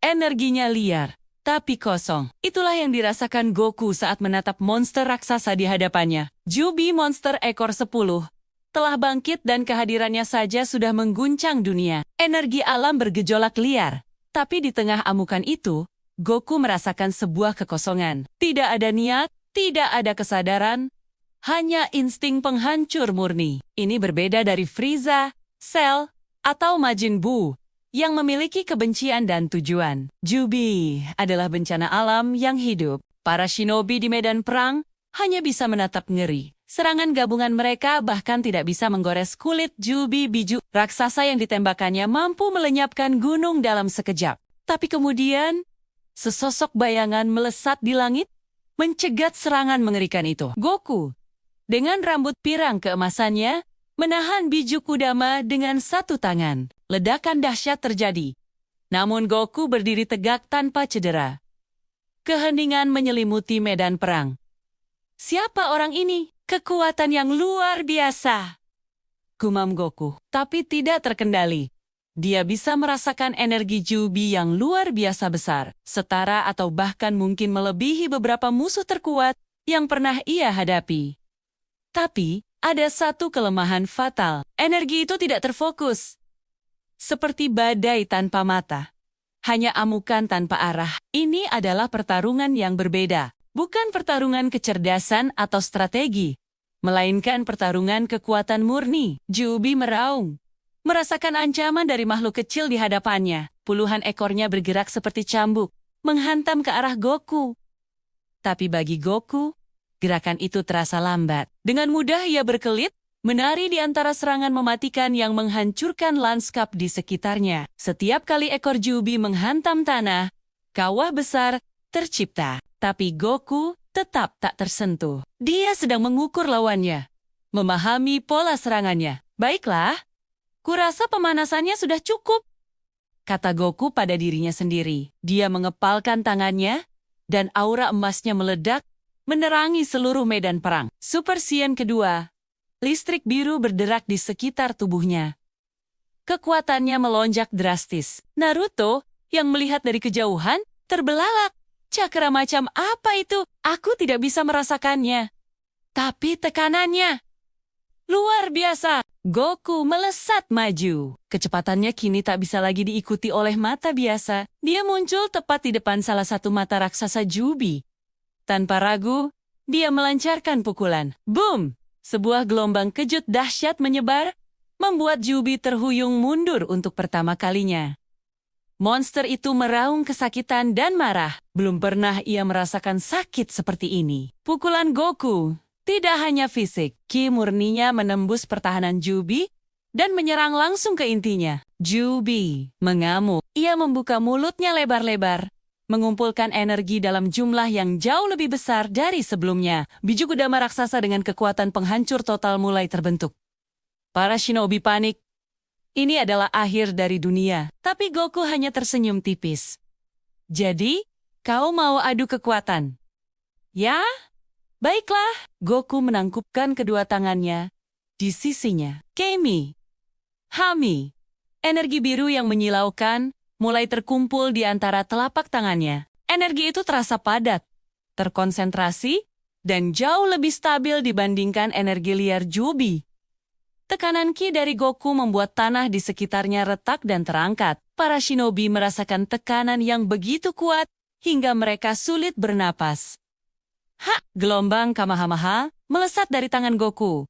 Energinya liar, tapi kosong. Itulah yang dirasakan Goku saat menatap monster raksasa di hadapannya. Jubi monster ekor 10 telah bangkit dan kehadirannya saja sudah mengguncang dunia. Energi alam bergejolak liar. Tapi di tengah amukan itu, Goku merasakan sebuah kekosongan. Tidak ada niat, tidak ada kesadaran, hanya insting penghancur murni. Ini berbeda dari Frieza, Cell, atau Majin Buu yang memiliki kebencian dan tujuan. Jubi adalah bencana alam yang hidup. Para shinobi di medan perang hanya bisa menatap ngeri. Serangan gabungan mereka bahkan tidak bisa menggores kulit Jubi biju. Raksasa yang ditembakkannya mampu melenyapkan gunung dalam sekejap. Tapi kemudian, sesosok bayangan melesat di langit, mencegat serangan mengerikan itu. Goku, dengan rambut pirang keemasannya, menahan biju Kudama dengan satu tangan. Ledakan dahsyat terjadi. Namun Goku berdiri tegak tanpa cedera. Keheningan menyelimuti medan perang. Siapa orang ini? Kekuatan yang luar biasa, gumam Goku, tapi tidak terkendali. Dia bisa merasakan energi Jubi yang luar biasa besar, setara atau bahkan mungkin melebihi beberapa musuh terkuat yang pernah ia hadapi. Tapi, ada satu kelemahan fatal. Energi itu tidak terfokus. Seperti badai tanpa mata. Hanya amukan tanpa arah. Ini adalah pertarungan yang berbeda. Bukan pertarungan kecerdasan atau strategi, melainkan pertarungan kekuatan murni. Jubi meraung, merasakan ancaman dari makhluk kecil di hadapannya. Puluhan ekornya bergerak seperti cambuk, menghantam ke arah Goku. Tapi bagi Goku, gerakan itu terasa lambat. Dengan mudah ia berkelit, menari di antara serangan mematikan yang menghancurkan lanskap di sekitarnya. Setiap kali ekor Jubi menghantam tanah, kawah besar tercipta. Tapi Goku tetap tak tersentuh. Dia sedang mengukur lawannya, memahami pola serangannya. Baiklah, kurasa pemanasannya sudah cukup, kata Goku pada dirinya sendiri. Dia mengepalkan tangannya, dan aura emasnya meledak, menerangi seluruh medan perang. Super Saiyan kedua, listrik biru berderak di sekitar tubuhnya. Kekuatannya melonjak drastis. Naruto, yang melihat dari kejauhan, terbelalak. Cakra macam apa itu? Aku tidak bisa merasakannya. Tapi tekanannya luar biasa. Goku melesat maju. Kecepatannya kini tak bisa lagi diikuti oleh mata biasa. Dia muncul tepat di depan salah satu mata raksasa Jubi. Tanpa ragu, dia melancarkan pukulan. Boom! Sebuah gelombang kejut dahsyat menyebar, membuat Jubi terhuyung mundur untuk pertama kalinya. Monster itu meraung kesakitan dan marah. Belum pernah ia merasakan sakit seperti ini. Pukulan Goku tidak hanya fisik. Ki murninya menembus pertahanan Jubi dan menyerang langsung ke intinya. Jubi mengamuk. Ia membuka mulutnya lebar-lebar, mengumpulkan energi dalam jumlah yang jauh lebih besar dari sebelumnya. Biju Kudama raksasa dengan kekuatan penghancur total mulai terbentuk. Para shinobi panik. Ini adalah akhir dari dunia, tapi Goku hanya tersenyum tipis. Jadi, kau mau adu kekuatan? Ya? Baiklah. Goku menangkupkan kedua tangannya di sisinya. Kami, Hami, energi biru yang menyilaukan, mulai terkumpul di antara telapak tangannya. Energi itu terasa padat, terkonsentrasi, dan jauh lebih stabil dibandingkan energi liar Jubi. Tekanan ki dari Goku membuat tanah di sekitarnya retak dan terangkat. Para shinobi merasakan tekanan yang begitu kuat hingga mereka sulit bernapas. Gelombang Kamehameha melesat dari tangan Goku.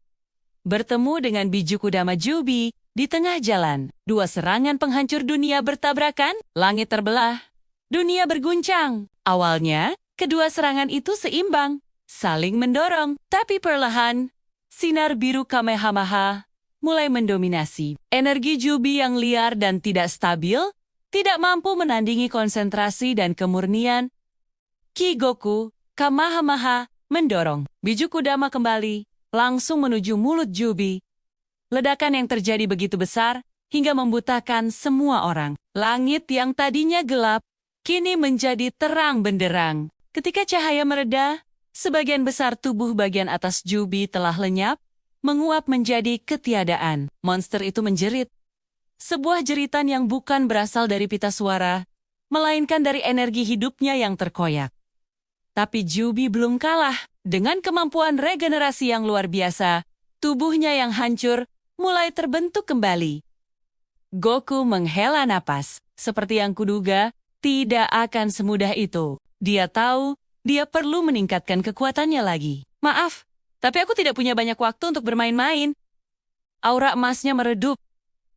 Bertemu dengan biju Kudama Jubi di tengah jalan. Dua serangan penghancur dunia bertabrakan, langit terbelah, dunia berguncang. Awalnya, kedua serangan itu seimbang, saling mendorong. Tapi perlahan, sinar biru Kamehameha mulai mendominasi. Energi Jubi yang liar dan tidak stabil, tidak mampu menandingi konsentrasi dan kemurnian Ki Goku. Kamehameha mendorong biju Kudama kembali, langsung menuju mulut Jubi. Ledakan yang terjadi begitu besar, hingga membutakan semua orang. Langit yang tadinya gelap, kini menjadi terang benderang. Ketika cahaya mereda, sebagian besar tubuh bagian atas Jubi telah lenyap, menguap menjadi ketiadaan. Monster itu menjerit. Sebuah jeritan yang bukan berasal dari pita suara, melainkan dari energi hidupnya yang terkoyak. Tapi Jubi belum kalah. Dengan kemampuan regenerasi yang luar biasa, tubuhnya yang hancur mulai terbentuk kembali. Goku menghela napas. Seperti yang kuduga, tidak akan semudah itu. Dia tahu, dia perlu meningkatkan kekuatannya lagi. Maaf, tapi aku tidak punya banyak waktu untuk bermain-main. Aura emasnya meredup,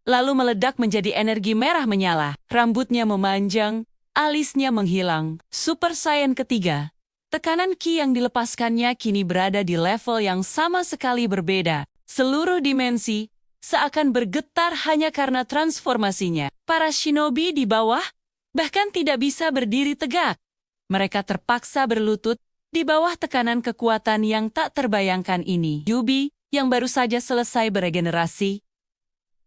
lalu meledak menjadi energi merah menyala. Rambutnya memanjang, alisnya menghilang. Super Saiyan ketiga. Tekanan Ki yang dilepaskannya kini berada di level yang sama sekali berbeda. Seluruh dimensi seakan bergetar hanya karena transformasinya. Para shinobi di bawah bahkan tidak bisa berdiri tegak. Mereka terpaksa berlutut di bawah tekanan kekuatan yang tak terbayangkan ini. Jubi, yang baru saja selesai beregenerasi,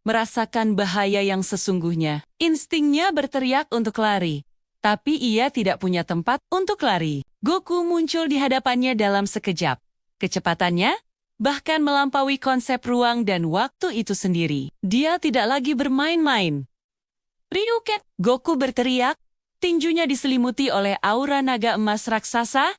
merasakan bahaya yang sesungguhnya. Instingnya berteriak untuk lari, tapi ia tidak punya tempat untuk lari. Goku muncul di hadapannya dalam sekejap. Kecepatannya bahkan melampaui konsep ruang dan waktu itu sendiri. Dia tidak lagi bermain-main. Ryuken! Goku berteriak, tinjunya diselimuti oleh aura naga emas raksasa.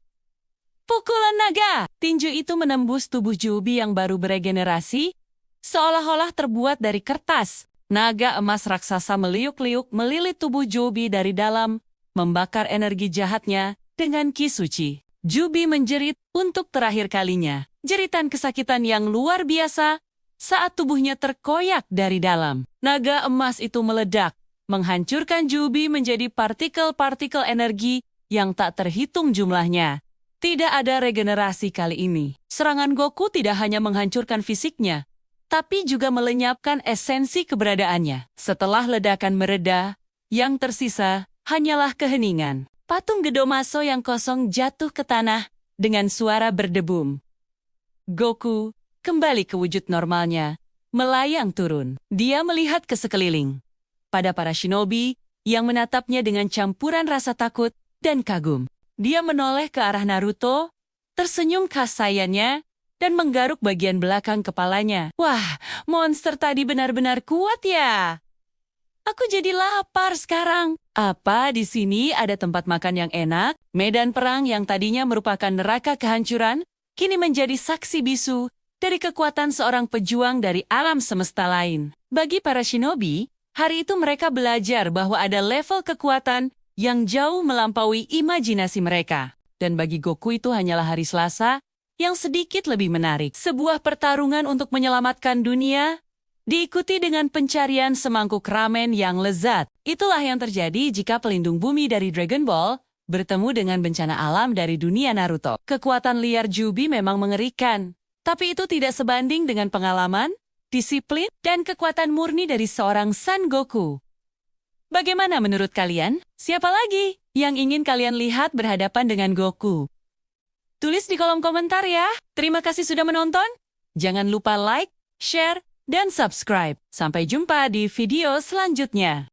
Pukulan naga! Tinju itu menembus tubuh Jubi yang baru beregenerasi, seolah-olah terbuat dari kertas. Naga emas raksasa meliuk-liuk melilit tubuh Jubi dari dalam, membakar energi jahatnya dengan ki suci. Jubi menjerit untuk terakhir kalinya. Jeritan kesakitan yang luar biasa saat tubuhnya terkoyak dari dalam. Naga emas itu meledak, menghancurkan Jubi menjadi partikel-partikel energi yang tak terhitung jumlahnya. Tidak ada regenerasi kali ini. Serangan Goku tidak hanya menghancurkan fisiknya, tapi juga melenyapkan esensi keberadaannya. Setelah ledakan mereda, yang tersisa hanyalah keheningan. Patung Gedomaso yang kosong jatuh ke tanah dengan suara berdebum. Goku kembali ke wujud normalnya, melayang turun. Dia melihat ke sekeliling. Pada para shinobi yang menatapnya dengan campuran rasa takut dan kagum. Dia menoleh ke arah Naruto, tersenyum khas sayannya, dan menggaruk bagian belakang kepalanya. Wah, monster tadi benar-benar kuat ya. Aku jadi lapar sekarang. Apa di sini ada tempat makan yang enak? Medan perang yang tadinya merupakan neraka kehancuran, kini menjadi saksi bisu dari kekuatan seorang pejuang dari alam semesta lain. Bagi para shinobi, hari itu mereka belajar bahwa ada level kekuatan yang jauh melampaui imajinasi mereka. Dan bagi Goku itu hanyalah hari Selasa yang sedikit lebih menarik. Sebuah pertarungan untuk menyelamatkan dunia, diikuti dengan pencarian semangkuk ramen yang lezat. Itulah yang terjadi jika pelindung bumi dari Dragon Ball bertemu dengan bencana alam dari dunia Naruto. Kekuatan liar Jubi memang mengerikan, tapi itu tidak sebanding dengan pengalaman, disiplin, dan kekuatan murni dari seorang Son Goku. Bagaimana menurut kalian? Siapa lagi yang ingin kalian lihat berhadapan dengan Goku? Tulis di kolom komentar ya. Terima kasih sudah menonton. Jangan lupa like, share, dan subscribe. Sampai jumpa di video selanjutnya.